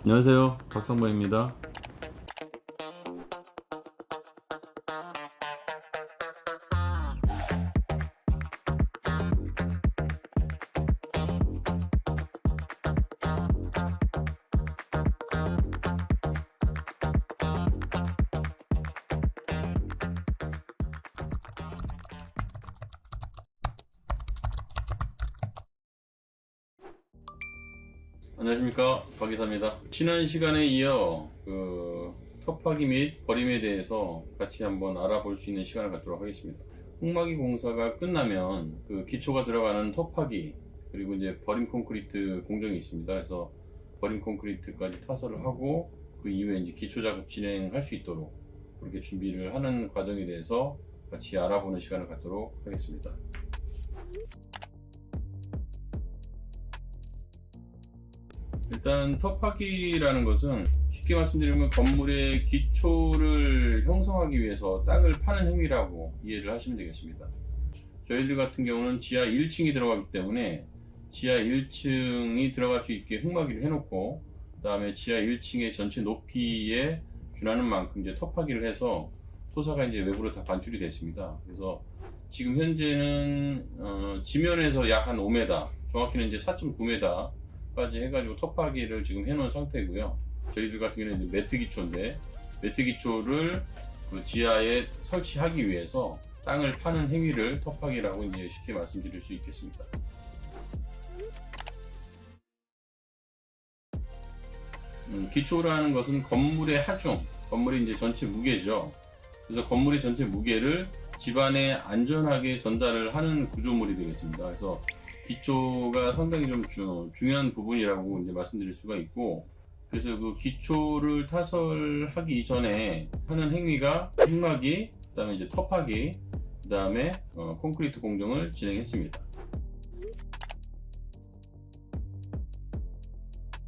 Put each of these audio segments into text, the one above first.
안녕하세요, 박상범입니다. 안녕하십니까, 박이사입니다. 지난 시간에 이어 텃파기 및 버림에 대해서 같이 한번 알아볼 수 있는 시간을 갖도록 하겠습니다. 흙막이 공사가 끝나면 기초가 들어가는 텃파기, 그리고 이제 버림 콘크리트 공정이 있습니다. 그래서 버림 콘크리트까지 타설을 하고 그 이후에 이제 기초 작업 진행할 수 있도록 그렇게 준비를 하는 과정에 대해서 같이 알아보는 시간을 갖도록 하겠습니다. 일단 텃파기라는 것은 쉽게 말씀드리면 건물의 기초를 형성하기 위해서 땅을 파는 행위라고 이해를 하시면 되겠습니다. 저희들 같은 경우는 지하 1층이 들어가기 때문에 지하 1층이 들어갈 수 있게 흙막이를 해놓고, 그 다음에 지하 1층의 전체 높이에 준하는 만큼 이제 텃파기를 해서 토사가 이제 외부로 다 반출이 됐습니다. 그래서 지금 현재는 지면에서 약 한 5m, 정확히는 이제 4.9m 까지 해가지고 텃파기를 지금 해놓은 상태고요. 저희들 같은 경우는 이제 매트 기초인데, 매트 기초를 그 지하에 설치하기 위해서 땅을 파는 행위를 텃파기라고 이제 쉽게 말씀드릴 수 있겠습니다. 기초라는 것은 건물의 하중, 건물의 이제 전체 무게죠. 그래서 건물의 전체 무게를 집안에 안전하게 전달을 하는 구조물이 되겠습니다. 그래서 기초가 상당히 좀 중요한 부분이라고 이제 말씀드릴 수가 있고, 그래서 그 기초를 타설하기 이전에 하는 행위가 흙막이, 그 다음에 이제 텃파기, 그 다음에 콘크리트 공정을 진행했습니다.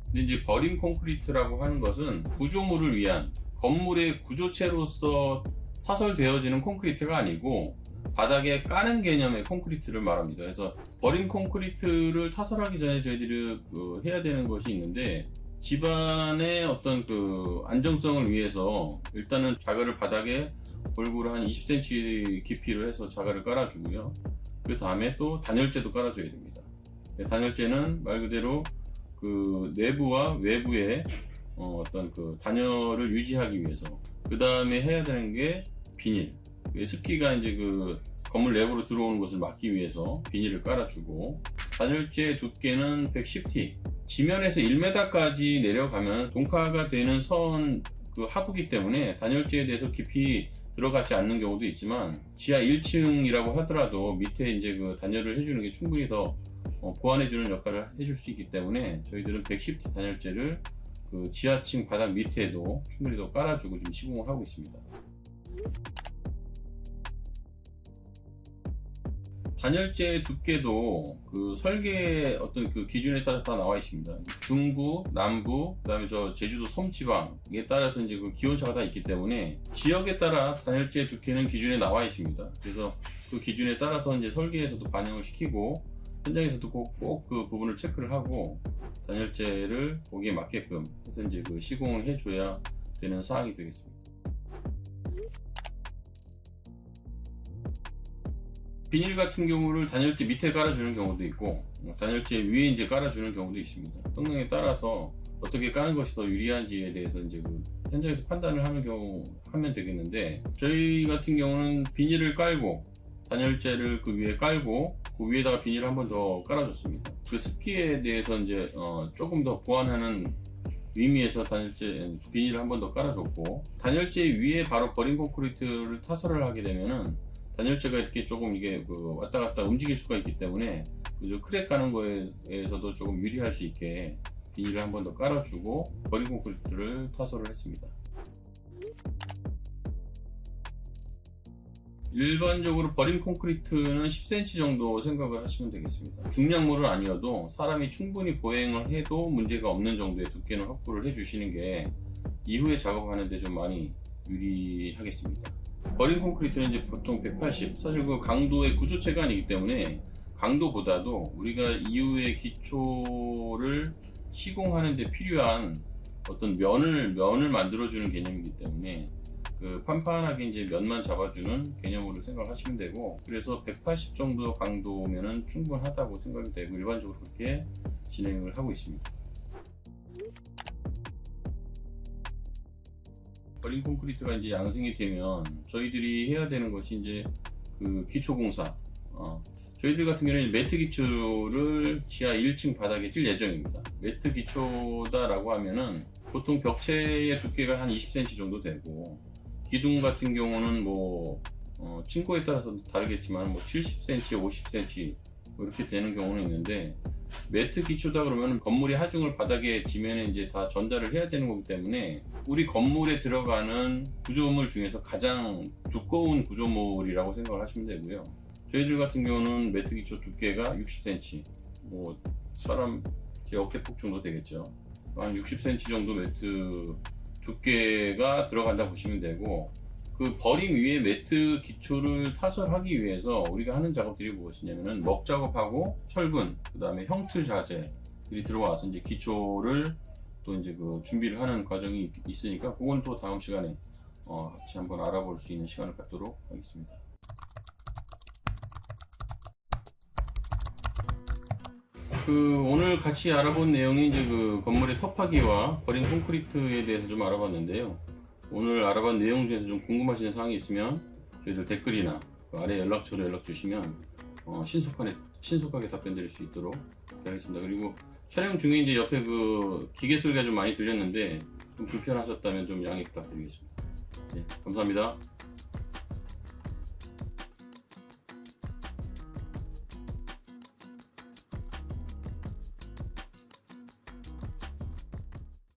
근데 이제 버림 콘크리트라고 하는 것은 구조물을 위한 건물의 구조체로서 타설되어지는 콘크리트가 아니고 바닥에 까는 개념의 콘크리트를 말합니다. 그래서 버림 콘크리트를 타설하기 전에 저희들이 해야 되는 것이 있는데, 집안의 어떤 안정성을 위해서 일단은 자갈을 바닥에 골고루 한 20cm 깊이로 해서 자갈을 깔아주고요. 그 다음에 또 단열재도 깔아줘야 됩니다. 단열재는 말 그대로 내부와 외부의 어떤 단열을 유지하기 위해서, 그 다음에 해야 되는 게 비닐. 습기가 이제 건물 내부로 들어오는 것을 막기 위해서 비닐을 깔아주고, 단열재 두께는 110T, 지면에서 1m까지 내려가면 동파가 되는 선 하부기 때문에 단열재에 대해서 깊이 들어가지 않는 경우도 있지만, 지하 1층이라고 하더라도 밑에 이제 단열을 해주는 게 충분히 더 보완해주는 역할을 해줄 수 있기 때문에 저희들은 110T 단열재를 지하층 바닥 밑에도 충분히 더 깔아주고 좀 시공을 하고 있습니다. 단열재 두께도 설계 어떤 기준에 따라서 다 나와 있습니다. 중부, 남부, 그 다음에 제주도 섬지방에 따라서 이제 기온차가 다 있기 때문에 지역에 따라 단열재 두께는 기준에 나와 있습니다. 그래서 그 기준에 따라서 이제 설계에서도 반영을 시키고, 현장에서도 꼭 그 부분을 체크를 하고 단열재를 거기에 맞게끔 해서 이제 시공을 해줘야 되는 사항이 되겠습니다. 비닐 같은 경우를 단열재 밑에 깔아주는 경우도 있고, 단열재 위에 이제 깔아주는 경우도 있습니다. 성능에 따라서 어떻게 까는 것이 더 유리한지에 대해서 이제 현장에서 판단을 하면 되겠는데, 저희 같은 경우는 비닐을 깔고 단열재를 위에 깔고 그 위에다가 비닐을 한 번 더 깔아줬습니다. 습기에 대해서 이제 조금 더 보완하는 의미에서 비닐을 한 번 더 깔아줬고, 단열재 위에 바로 버림 콘크리트를 타설을 하게 되면은 단열재가 이렇게 조금 이게 왔다 갔다 움직일 수가 있기 때문에 크랙 가는 거에서도 조금 유리할 수 있게 비닐을 한 번 더 깔아주고 버림 콘크리트를 타설을 했습니다. 일반적으로 버림 콘크리트는 10cm 정도 생각을 하시면 되겠습니다. 중량물은 아니어도 사람이 충분히 보행을 해도 문제가 없는 정도의 두께는 확보를 해주시는 게 이후에 작업하는데 좀 많이 유리하겠습니다. 버림 콘크리트는 이제 보통 180, 사실 강도의 구조체가 아니기 때문에 강도보다도 우리가 이후에 기초를 시공하는 데 필요한 어떤 면을 만들어주는 개념이기 때문에 그 판판하게 이제 면만 잡아주는 개념으로 생각하시면 되고, 그래서 180 정도 강도면은 충분하다고 생각이 되고 일반적으로 그렇게 진행을 하고 있습니다. 버린 콘크리트가 이제 양생이 되면 저희들이 해야 되는 것이 이제 그 기초공사. 저희들 같은 경우는 매트 기초를 지하 1층 바닥에 찔 예정입니다. 매트 기초다라고 하면은 보통 벽체의 두께가 한 20cm 정도 되고, 기둥 같은 경우는 뭐 층고에 따라서 다르겠지만 뭐 70cm, 50cm 뭐 이렇게 되는 경우는 있는데, 매트 기초다 그러면 건물의 하중을 바닥에 지면에 이제 다 전달을 해야 되는 거기 때문에 우리 건물에 들어가는 구조물 중에서 가장 두꺼운 구조물이라고 생각을 하시면 되고요. 저희들 같은 경우는 매트 기초 두께가 60cm, 뭐 사람 제 어깨폭 정도 되겠죠. 한 60cm 정도 매트 두께가 들어간다 보시면 되고, 그 버림 위에 매트 기초를 타설하기 위해서 우리가 하는 작업들이 무엇이냐면은 먹 작업하고 철근, 그 다음에 형틀 자재들이 들어와서 이제 기초를 또 이제 그 준비를 하는 과정이 있으니까, 그건 또 다음 시간에 같이 한번 알아볼 수 있는 시간을 갖도록 하겠습니다. 오늘 같이 알아본 내용이 이제 그 건물의 터파기와 버린 콘크리트에 대해서 좀 알아봤는데요. 오늘 알아본 내용 중에서 좀 궁금하신 사항이 있으면 저희들 댓글이나 그 아래 연락처로 연락 주시면 신속하게 답변 드릴 수 있도록 하겠습니다. 그리고 촬영 중에 이제 옆에 그 기계 소리가 좀 많이 들렸는데 좀 불편하셨다면 좀 양해 부탁드리겠습니다. 네, 감사합니다.